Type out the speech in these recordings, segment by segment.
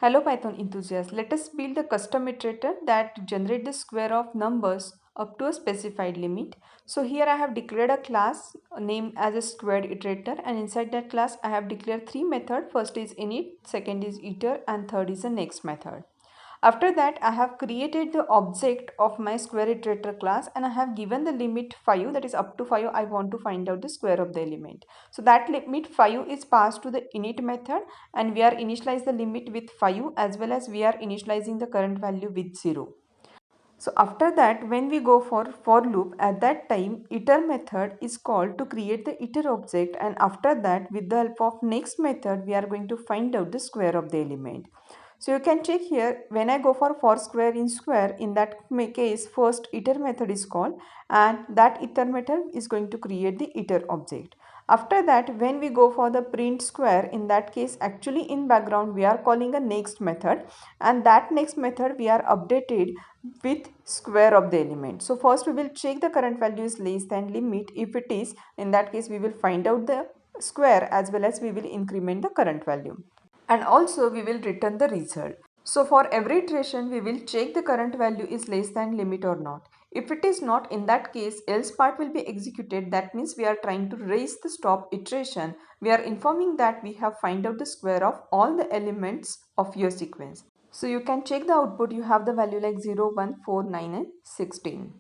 Hello Python enthusiasts, let us build a custom iterator that generates the square of numbers up to a specified limit. So here I have declared a class named as a squared iterator, and inside that class I have declared three methods. First is init, second is iter, and third is the next method. After that, I have created the object of my square iterator class and I have given the limit 5, that is up to 5. I want to find out the square of the element. So that limit 5 is passed to the init method and we are initialize the limit with 5 as well as we are initializing the current value with 0. So after that, when we go for loop, at that time iter method is called to create the iter object, and after that with the help of next method we are going to find out the square of the element. So you can check here, when I go for square in square, in that case first iter method is called and that iter method is going to create the iter object. After that, when we go for the print square, in that case actually in background we are calling a next method, and that next method we are updated with square of the element. So first we will check the current value is less than limit. If it is, in that case we will find out the square as well as we will increment the current value, and also we will return the result. So for every iteration we will check the current value is less than limit or not. If it is not, in that case else part will be executed. That means we are trying to raise the stop iteration. We are informing that we have find out the square of all the elements of your sequence. So you can check the output. You have the value like 0, 1, 4, 9 and 16.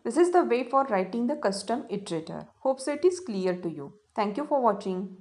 This is the way for writing the custom iterator. Hope so it is clear to you. Thank you for watching.